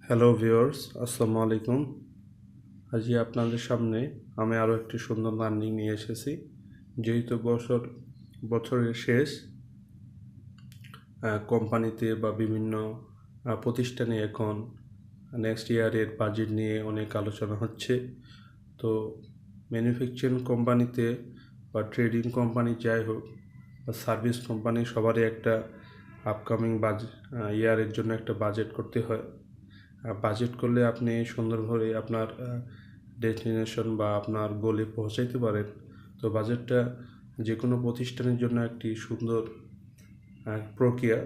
Hello viewers, আসসালামু আলাইকুম। আজকে আপনাদের সামনে আমি আরও একটি সুন্দর লার্নিং নিয়ে এসেছি। যেহেতু বছরের শেষ, কোম্পানিতে বা বিভিন্ন প্রতিষ্ঠানে এখন নেক্সট ইয়ারের বাজেট নিয়ে অনেক আলোচনা হচ্ছে। তো ম্যানুফ্যাকচারিং কোম্পানিতে বা ট্রেডিং কোম্পানি যাই হোক বা সার্ভিস কোম্পানি, সবারই একটা আপকামিং ইয়ারের জন্য একটা বাজেট করতে হয়। বাজেট করলে আপনি সুন্দরভাবে আপনার ডেস্টিনেশন বা আপনার গোলে পৌঁছাইতে পারেন। তো বাজেটটা যে কোনো প্রতিষ্ঠানের জন্য একটি সুন্দর প্রক্রিয়া।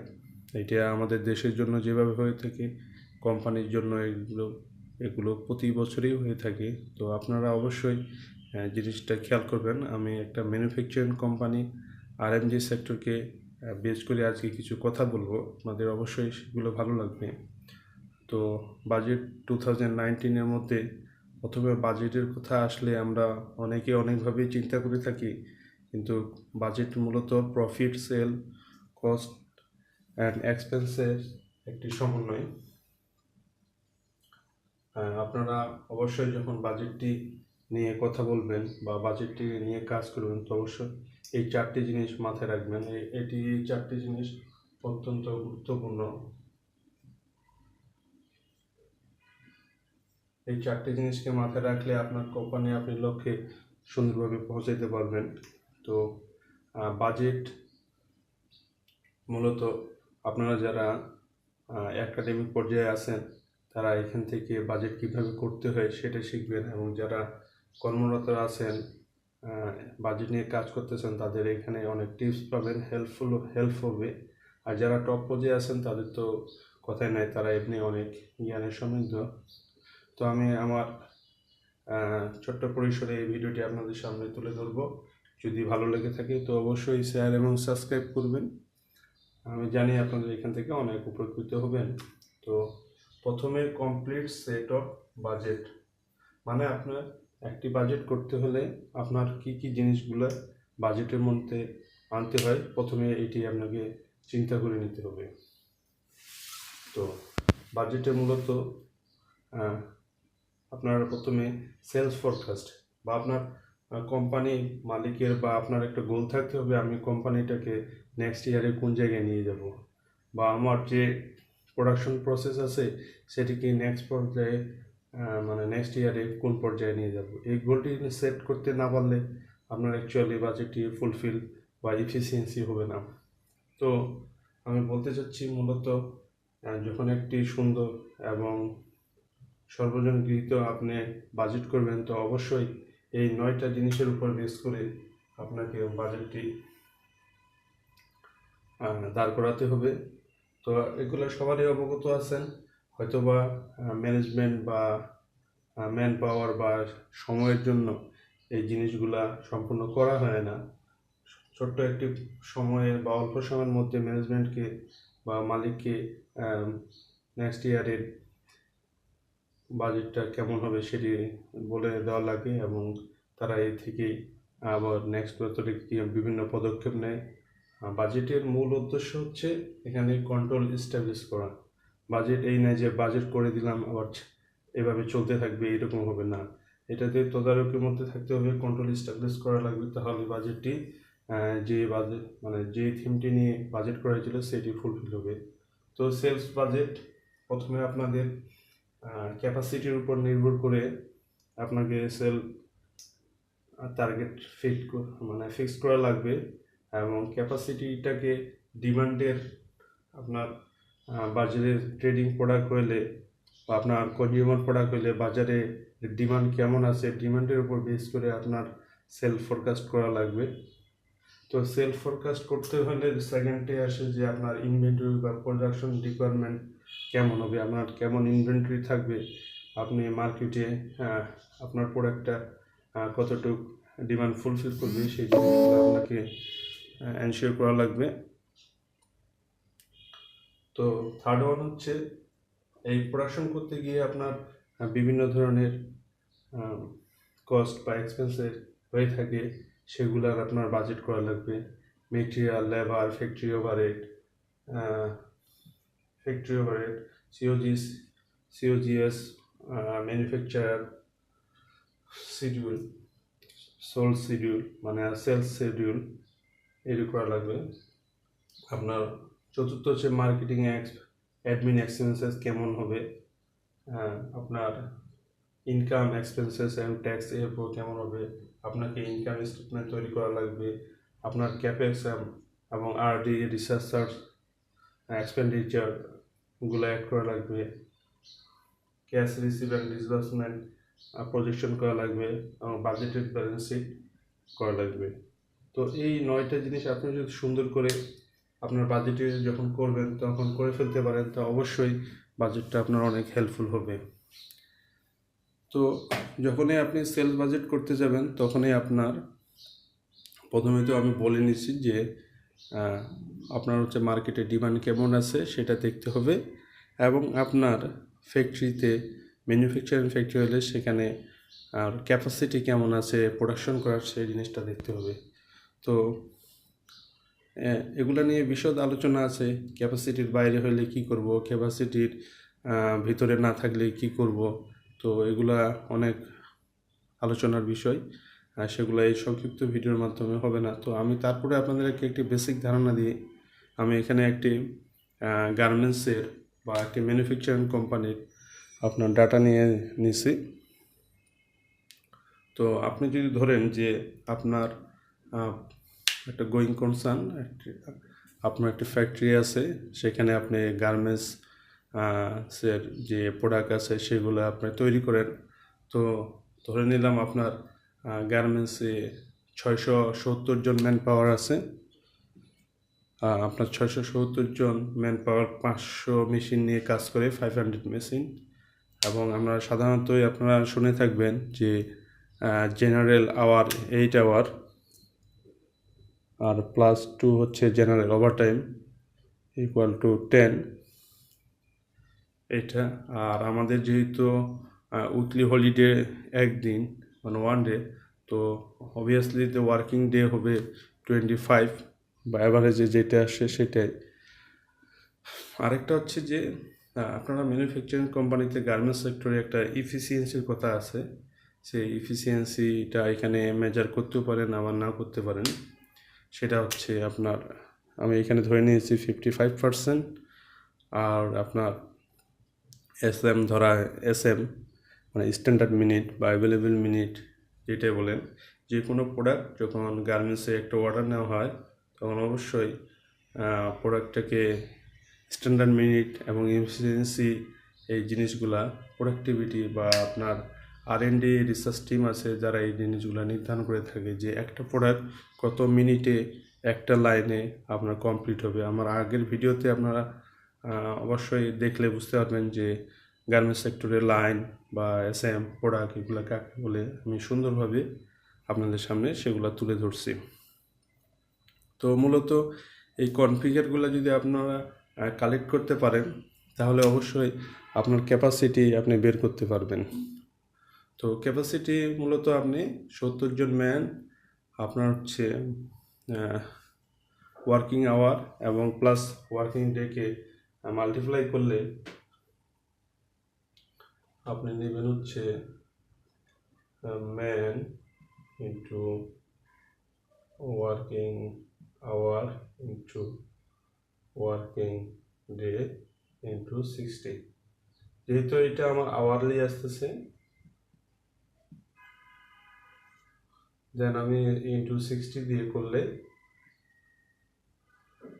এটা আমাদের দেশের জন্য যেভাবে হয়ে থাকে, কোম্পানির জন্য এগুলো প্রতি বছরই হয়ে থাকে। তো আপনারা অবশ্যই জিনিসটা খেয়াল করবেন। আমি একটা ম্যানুফ্যাকচারিং কোম্পানি আরএমজি সেক্টরকে বেস করে আজকে কিছু কথা বলবো, আপনাদের অবশ্যই সেগুলো ভালো লাগবে। তো বাজেট 2019-এর মধ্যে প্রথমে বাজেটের কথা আসলে আমরা অনেকভাবেই চিন্তা করে থাকি, কিন্তু বাজেট মূলত প্রফিট, সেল, কস্ট অ্যান্ড এক্সপেন্সের একটি সমন্বয়। আপনারা অবশ্যই যখন বাজেটটি নিয়ে কথা বলবেন বা বাজেটটি নিয়ে কাজ করবেন, তো অবশ্যই এই চারটি জিনিস মাথায় রাখবেন। এই চারটি জিনিস অত্যন্ত গুরুত্বপূর্ণ। এই চারটি জিনিসকে মাথায় রাখলে আপনার কোম্পানি আপনি লক্ষ্যে সুন্দরভাবে পৌঁছাতে পারবেন। তো বাজেট মূলত আপনারা যারা একাডেমিক পর্যায়ে আছেন, তারা এখান থেকে বাজেট কীভাবে করতে হয় সেটা শিখবেন, এবং যারা কর্মরত আছেন, বাজেট নিয়ে কাজ করতেছেন, তাদের এখানে অনেক টিপস পাবেন, হেল্প হবে। আর যারা টপ পর্যায়ে আছেন তাদের তো কথাই নাই, তারা এমনি অনেক জ্ঞানের সমৃদ্ধ। তো আমি আমার ছোট্ট পরিসরে এই ভিডিওটি আপনাদের সামনে তুলে ধরব। যদি ভালো লেগে থাকে তো অবশ্যই শেয়ার এবং সাবস্ক্রাইব করবেন। আমি জানি আপনাদের এখান থেকে অনেক উপকৃত হবেন। তো প্রথমে কমপ্লিট সেট অফ বাজেট, মানে আপনার একটি বাজেট করতে হলে আপনার কি জিনিসগুলো বাজেটের মধ্যে আনতে হয়, প্রথমে এটি আপনাকে চিন্তা করে নিতে হবে। তো বাজেটে মূলত আপনার প্রথমে সেলস ফরকাস্ট বা আপনার কোম্পানি মালিকের বা আপনার একটা গোল থাকতে হবে, আমি কোম্পানিটাকে নেক্সট ইয়ারে কোন জায়গায় নিয়ে যাব, বা আমার যে প্রোডাকশন প্রসেস আছে সেটিকে নেক্সট পর্যায়ে মানে নেক্সট ইয়ারে কোন পর্যায়ে নিয়ে যাব। এই গোলটি সেট করতে না পারলে আপনার অ্যাকচুয়ালি বাজেটটি ফুলফিল বা এফিসিয়েন্সি হবে না। তো আমি বলতে চাচ্ছি মূলত যখন একটি সুন্দর এবং সর্বজন গৃহীত আপনি বাজেট করবেন, তো অবশ্যই এই 9টা জিনিসের উপর বেস করে আপনাকে বাজেটটি দাঁড় করাতে হবে। তো এগুলো সবারই অবগত আছেন, হয়তোবা ম্যানেজমেন্ট বা ম্যান পাওয়ার বা সময়ের জন্য এই জিনিসগুলা সম্পূর্ণ করা হয় না। ছোট্ট একটি সময়ে বা অল্প সময়ের মধ্যে ম্যানেজমেন্টকে বা মালিককে নেক্সট ইয়ারের বাজেটটা কেমন হবে সেটি বলে দেওয়া লাগে, এবং তারা এই থেকেই আবার নেক্সট বছরে বিভিন্ন পদক্ষেপ নেয়। বাজেটের মূল উদ্দেশ্য হচ্ছে এখানে কন্ট্রোল এস্টাবলিশ করা। বাজেট এই নয় যে বাজেট করে দিলাম আবার এভাবে চলতে থাকবে, এরকম হবে না। এটাতে তদারকির মধ্যে থাকতে হবে, কন্ট্রোল এস্টাবলিশ করা লাগবে, তাহলে বাজেটটি যে থিমটি নিয়ে বাজেট করা হয়েছিল সেটি ফুলফিল হবে। তো সেলস বাজেট প্রথমে আপনাদের ক্যাপাসিটির উপর নির্ভর করে আপনাকে সেল টার্গেট ফিক্স করা লাগবে, এবং ক্যাপাসিটিটাকে ডিমান্ডের আপনার বাজারে ট্রেডিং প্রোডাক্ট হইলে বা আপনার কনজিউমার প্রোডাক্ট হইলে বাজারে ডিমান্ড কেমন আছে, ডিমান্ডের উপর বেস করে আপনার সেল ফরকাস্ট করা লাগবে। তো সেল ফরকাস্ট করতে হলে সেকেন্ডে আসে যে আপনার ইনভেন্টরি বা প্রোডাকশন রিকোয়ারমেন্ট কেমন হবে, আপনার কেমন ইনভেন্টরি থাকবে, আপনি মার্কেটে আপনার প্রোডাক্টটা কতটুকু ডিমান্ড ফুলফিল করবে সেই জিনিসগুলো আপনাকে এনশিওর করা লাগবে। তো থার্ড ওয়ান হচ্ছে এই প্রোডাকশন করতে গিয়ে আপনার বিভিন্ন ধরনের কস্ট বা এক্সপেন্সের হয়ে থাকে, সেগুলার আপনার বাজেট করা লাগবে। Material, labour, factory overhead, COGS, COGS, manufacturer schedule, sole schedule মানে সেলস শিডিউল এটি করা লাগবে। আপনার চতুর্থ হচ্ছে মার্কেটিং অ্যাডমিন এক্সপেন্সেস কেমন হবে, আপনার ইনকাম এক্সপেন্সেস অ্যান্ড ট্যাক্স এর উপর কেমন হবে, আপনাকে ইনকাম স্টেটমেন্ট তৈরি করা লাগবে, আপনার ক্যাপেক্স এবং আরডি রিসার্চ এক্সপেন্ডিচারগুলো অ্যাড করা লাগবে, cash receive and disbursement projection করা লাগবে এবং বাজেটেড ব্যালেন্স শিট করা লাগবে। তো এই 9টা জিনিস আপনি যদি সুন্দর করে আপনার বাজেটে যখন করবেন তখন করে ফেলতে পারেন, তো অবশ্যই বাজেটটা আপনার অনেক হেল্পফুল হবে। তো যখনই আপনি সেলস বাজেট করতে যাবেন তখনই আপনার প্রথমে তো আমি বলে নিচ্ছি যে আপনার হচ্ছে মার্কেটে ডিমান্ড কেমন আছে সেটা দেখতে হবে, এবং আপনার ফ্যাক্টরিতে ম্যানুফ্যাকচারিং ফ্যাক্টরি হলে সেখানে আর ক্যাপাসিটি কেমন আছে প্রোডাকশন করার সেই জিনিসটা দেখতে হবে। তো এগুলো নিয়ে বিশদ আলোচনা আছে। ক্যাপাসিটির বাইরে হলে কি করব, ক্যাপাসিটির ভিতরে না থাকলে কি করব, তো এগুলা অনেক আলোচনার বিষয়, সেগুলো এই সংক্ষিপ্ত ভিডিওর মাধ্যমে হবে না। তো আমি তারপরে আপনাদেরকে একটি বেসিক ধারণা দিই। আমি এখানে একটি গার্মেন্টসের বা একটি ম্যানুফ্যাকচারিং কোম্পানির আপনার ডাটা নিয়ে নিছি। তো আপনি যদি ধরেন যে আপনার একটা গোয়িং কনসার্ন, আপনার একটি ফ্যাক্টরি আছে, সেখানে আপনি গার্মেন্টস এর যে প্রোডাক্ট আছে সেগুলো আপনি তৈরি করেন। তো ধরে নিলাম আপনার গার্মেন্টসে 670 জন ম্যান পাওয়ার আছে, আপনার 670 জন ম্যান পাওয়ার 500 মেশিন নিয়ে কাজ করে, 500 মেশিন। এবং আমরা সাধারণতই আপনারা শুনে থাকবেন যে জেনারেল আওয়ার 8 আওয়ার আর +2 হচ্ছে জেনারেল ওভারটাইম ইকুয়াল টু 10 এটা। আর আমাদের যেহেতু উইকলি হলিডে একদিন মানে 1 ডে, তো অবভিয়াসলি দ্য ওয়ার্কিং ডে হবে 25 বা অ্যাভারেজে যেটা আসে সেটাই। আরেকটা হচ্ছে যে আপনারা ম্যানুফ্যাকচারিং কোম্পানিতে গার্মেন্টস সেক্টরে একটা ইফিসিয়েন্সির কথা আছে, সেই ইফিসিয়েন্সিটা এখানে মেজার করতেও পারেন আবার না করতে পারেন। সেটা হচ্ছে আপনার, আমি এখানে ধরে নিয়েছি 55%, আর আপনার এসএম মানে স্ট্যান্ডার্ড মিনিট বা অ্যাভেলেবেল মিনিট যেটাই বলেন, যে কোনো প্রোডাক্ট যখন গার্মেন্টসে একটা অর্ডার নেওয়া হয় তখন অবশ্যই প্রোডাক্টটাকে স্ট্যান্ডার্ড মিনিট এবং এফিসিয়েন্সি এই জিনিসগুলা প্রোডাক্টিভিটি বা আপনার R&D রিসার্চ টিম আছে যারা এই জিনিসগুলো নির্ধারণ করে থাকে যে একটা প্রোডাক্ট কত মিনিটে একটা লাইনে আপনার কমপ্লিট হবে। আমার আগের ভিডিওতে আপনারা অবশ্যই দেখলে বুঝতে পারবেন যে গার্মেন্টস সেক্টরের লাইন বা এসএম প্রোডাক্ট এগুলো কাকে বলে, আমি সুন্দরভাবে আপনাদের সামনে সেগুলো তুলে ধরছি। তো মূলত এই কনফিগারগুলো যদি আপনারা কালেক্ট করতে পারেন তাহলে অবশ্যই আপনার ক্যাপাসিটি আপনি বের করতে পারবেন। তো ক্যাপাসিটি মূলত আপনি 70 জন ম্যান, আপনার হচ্ছে ওয়ার্কিং আওয়ার এবং প্লাস ওয়ার্কিং ডেকে মাল্টিপ্লাই করলে আপনি নেবেন হচ্ছে man into working hour into working day into 60। যেহেতু এটা আমার আওয়ারলি আসতেছে, দেন আমি ইন্টু 60 দিয়ে করলে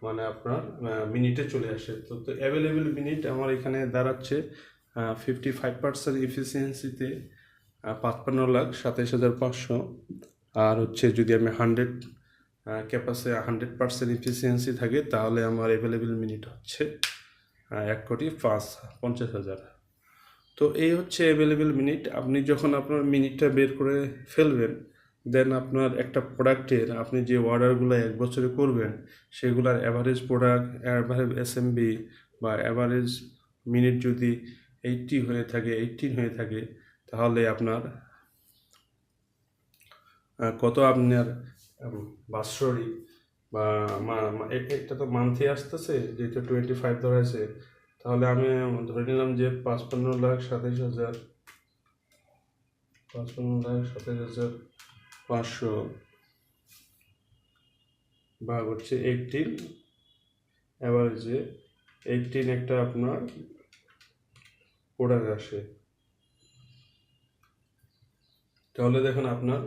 মানে আপনার মিনিটে চলে আসে। তো অ্যাভেলেবেল মিনিট আমার এখানে দাঁড়াচ্ছে 55% এফিসিয়েন্সিতে 55,27,500। আর হচ্ছে যদি আমি 100 ক্যাপাসিটি 100% এফিসিয়েন্সি থাকে তাহলে আমার অ্যাভেলেবেল মিনিট হচ্ছে 1,50,000। তো এই হচ্ছে অ্যাভেলেবেল মিনিট। আপনি যখন আপনার মিনিটটা বের করে ফেলবেন, দেন আপনার একটা প্রোডাক্টের আপনি যে অর্ডারগুলো 1 বছরে করবেন সেগুলোর অ্যাভারেজ প্রোডাক্ট, অ্যাভারেজ এসএমবি বা অ্যাভারেজ মিনিট যদি 18 হয়ে থাকে তাহলে আপনার কত আপনার বাৎসরিক বা এটা তো মান্থে আসতেছে, যেহেতু 25 ধরা আছে, তাহলে আমি ধরে নিলাম যে 55,27,500 ভাগ হচ্ছে 18 অ্যাভারেজে 18 একটা আপনার প্রোডাক্ট আসে। তাহলে দেখেন আপনার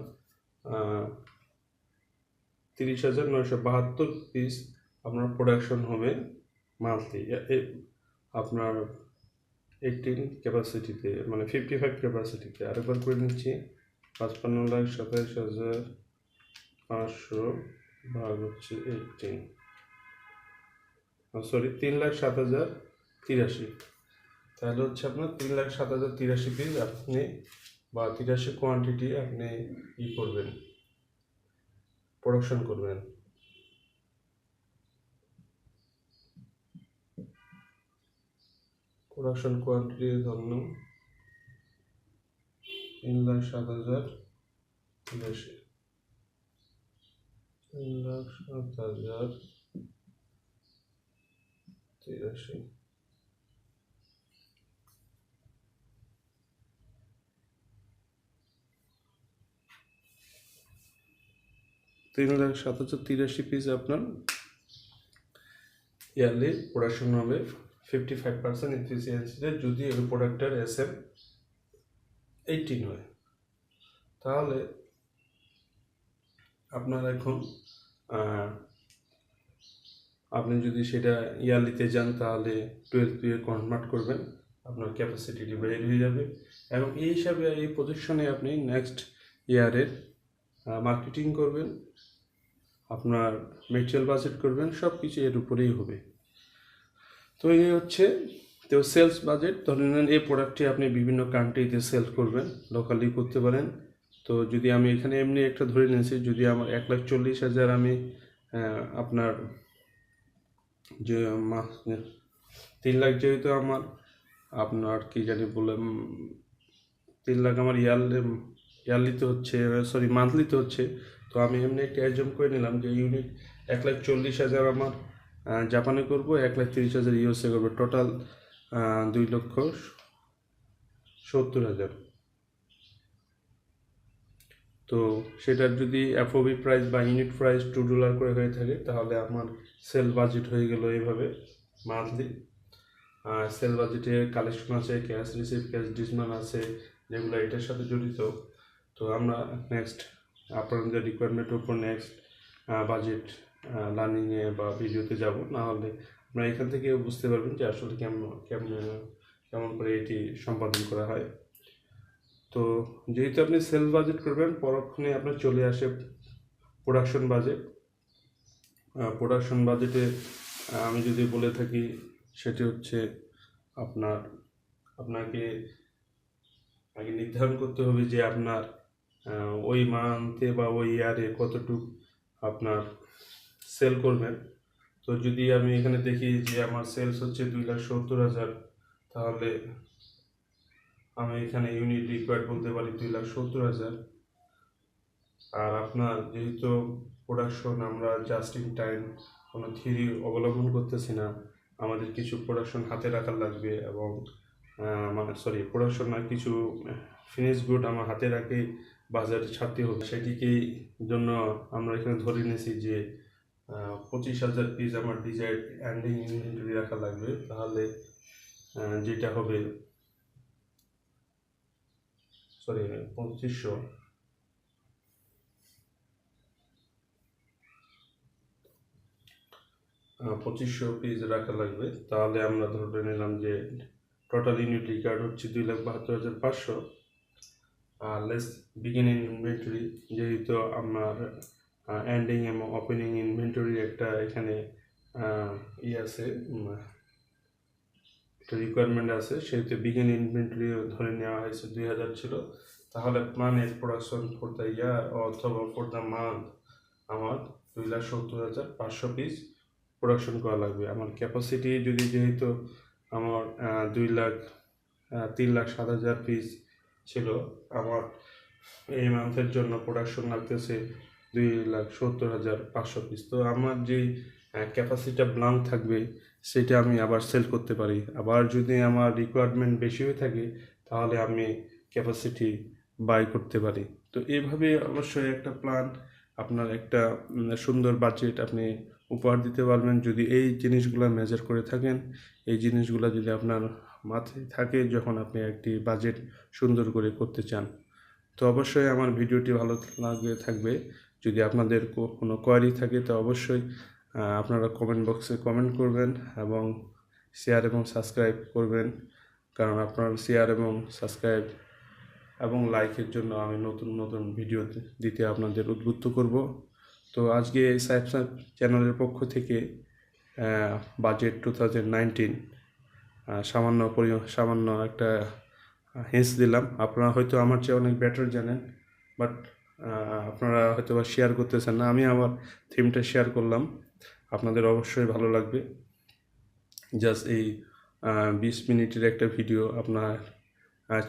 30,972 পিস আপনার প্রোডাকশন হবে মান্থলি আপনার 18 ক্যাপাসিটিতে, মানে 55 ক্যাপাসিটিতে। আরেকবার করে নিচ্ছি, 55,27,500 ভাগ হচ্ছে 18, সরি 3,07,083। তাহলে হচ্ছে আপনার 3,07,083 পিস আপনি বা 83 কোয়ান্টিটি আপনি করবেন, প্রোডাকশন করবেন। প্রোডাকশন কোয়ান্টিটি ধরুন 3,07,083, 3,07,083। 3,07,083 পিস আপনার ইয়ারলি প্রোডাকশন হবে 55% এফিসিয়েন্সিতে, যদি ওই প্রোডাক্টের SM 18 হয়। তাহলে আপনার এখন আপনি যদি সেটা ইয়ারলিতে যান তাহলে 12 দিয়ে কনভার্ট করবেন, আপনার ক্যাপাসিটিটি বেড়ে হয়ে যাবে। এবং এই হিসাবে এই পজিশনে আপনি নেক্সট ইয়ারের মার্কেটিং করবেন, আপনার মেটেরিয়াল বাজেট করবেন, সব কিছু এর উপরেই হবে। তো এই হচ্ছে তো সেলস বাজেট। ধরে নেন এই প্রোডাক্টটি আপনি বিভিন্ন কান্ট্রিতে সেল করবেন, লোকালি করতে পারেন। তো যদি আমি এখানে এমনি একটা ধরে নিয়েছি, যদি আমার 1,40,000 আমি আপনার যে 3 লাখ, যেহেতু আমার আপনার কি জানি বলে 3 লাখ আমার ইয়ারলিতে হচ্ছে, সরি মান্থলিতে হচ্ছে। তো আমি এমনি একটা অ্যাজুম করে নিলাম যে ইউনিট 1,40,000 আমার জাপানে করবো, 1,30,000 ইউএসএ করবো, টোটাল 2,70,000। তো সেটার যদি এফওবি প্রাইস বা ইউনিট প্রাইস $2 করে হয়ে থাকে, তাহলে আমার সেল বাজেট হয়ে গেল এইভাবে মান্থলি। সেল বাজেটে কালেকশন আছে, ক্যাশ রিসিভ, ক্যাশ ডিসমান আছে, যেগুলো এটার সাথে জড়িত। তো আমরা নেক্সট আপনাদের রিকোয়ারমেন্টের উপর নেক্সট বাজেট লার্নিংয়ে বা ভিডিওতে যাব, না হলে আপনারা এখান থেকে বুঝতে পারবেন যে আসলে কেমন করে এটি সম্পাদন করা হয়। তো যেহেতু আপনি সেল বাজেট করবেন, পরক্ষণে আপনার চলে আসে প্রোডাকশন বাজেট। প্রোডাকশন বাজেটে আমি যদি বলে থাকি, সেটি হচ্ছে আপনাকে আগে নির্ধারণ করতে হবে যে আপনার ওই মান্থে বা ওই ইয়ারে কতটুকু আপনার সেল করবেন। তো যদি আমি এখানে দেখি যে আমার সেলস হচ্ছে 2,70,000, তাহলে আমি এখানে ইউনিট রিকোয়ার্ড বলতে পারি 2,70,000। আর আপনার যেহেতু প্রোডাকশন আমরা জাস্ট ইন টাইম কোনো থিওরি অবলম্বন করতেছি না, আমাদের কিছু প্রোডাকশন হাতে রাখার লাগবে, এবং প্রোডাকশন না, কিছু ফিনিশ গুড আমার হাতে রাখে বাজারে ছাড়তে হবে। সেটিকেই জন্য আমরা এখানে ধরে নিয়েছি যে 25,000 পিস আমার ডিজায়ার্ড এন্ডিং ইনভেন্টরি রাখা লাগবে। তাহলে যেটা হবে 2500 পিস রাখা লাগবে। তাহলে আমরা ধরে নিলাম যে টোটাল ইউনিট রিকার্ড হচ্ছে 2,72,500, আর লেস বিগিনিং ইনভেন্টরি, যেহেতু আমার এন্ডিং এবং ওপেনিং ইনভেন্টরি একটা এখানে আছে, একটা রিকোয়ারমেন্ট আছে, সেহেতু বিগিনিং ইনভেন্টরি ধরে নেওয়া হয়েছে 2,000 ছিল। তাহলে প্ল্যানের প্রোডাকশন ফর দ্য ইয়ার অথবা ফর দ্য মান্থ আমার 2,70,500 পিস প্রোডাকশন করা লাগবে। আমার ক্যাপাসিটি যদি, যেহেতু আমার 3,07,000 পিস ছিল, আমার এই মান্থের জন্য প্রোডাকশন লাগতেছে 2,70,500 পিস। তো আমার যেই ক্যাপাসিটিটা ব্লাঙ্ক থাকবে, সেটা আমি আবার সেল করতে পারি। আবার যদি আমার রিকোয়ারমেন্ট বেশি হয়ে থাকে তাহলে আমি ক্যাপাসিটি বাই করতে পারি। তো এইভাবে অবশ্যই একটা প্ল্যান, আপনার একটা সুন্দর বাজেট আপনি উপহার দিতে পারবেন যদি এই জিনিসগুলো মেজার করে থাকেন। এই জিনিসগুলো যদি আপনার মাথায় থাকে যখন আপনি একটি বাজেট সুন্দর করে করতে চান। তো অবশ্যই আমার ভিডিওটি ভালো লাগে থাকবে। যদি আপনাদের কোনো কোয়ারি থাকে তো অবশ্যই আপনারা কমেন্ট বক্সে কমেন্ট করবেন এবং শেয়ার এবং সাবস্ক্রাইব করবেন, কারণ আপনার শেয়ার এবং সাবস্ক্রাইব এবং লাইকের জন্য আমি নতুন নতুন ভিডিও দিতে আপনাদের উদ্বুদ্ধ করব। তো আজকে সাহেব সাহেব চ্যানেলের পক্ষ থেকে বাজেট 2019 সামান্য একটা হিন্টস দিলাম। আপনারা হয়তো আমার চেয়ে অনেক বেটার জানেন, বাট আপনারা হয়তো বা শেয়ার করতেছেন না। আমি আমার থিমটা শেয়ার করলাম, আপনাদের অবশ্যই ভালো লাগবে। জাস্ট এই 20 মিনিটের একটা ভিডিও আপনার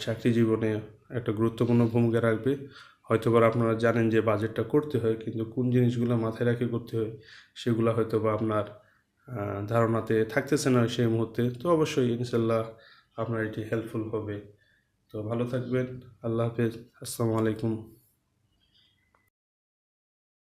চাকরি জীবনে একটা গুরুত্বপূর্ণ ভূমিকা রাখবে। হয়তো বা আপনারা জানেন যে বাজেটটা করতে হয়, কিন্তু কোন জিনিসগুলো মাথায় রেখে করতে হয় সেগুলো হয়তো বা আপনার ধারণাতে থাকতেছে না সেই মুহূর্তে। তো অবশ্যই ইনশাল্লাহ আপনার এটি হেল্পফুল হবে। তো ভালো থাকবেন। আল্লাহ হাফেজ। আসসালামু আলাইকুম।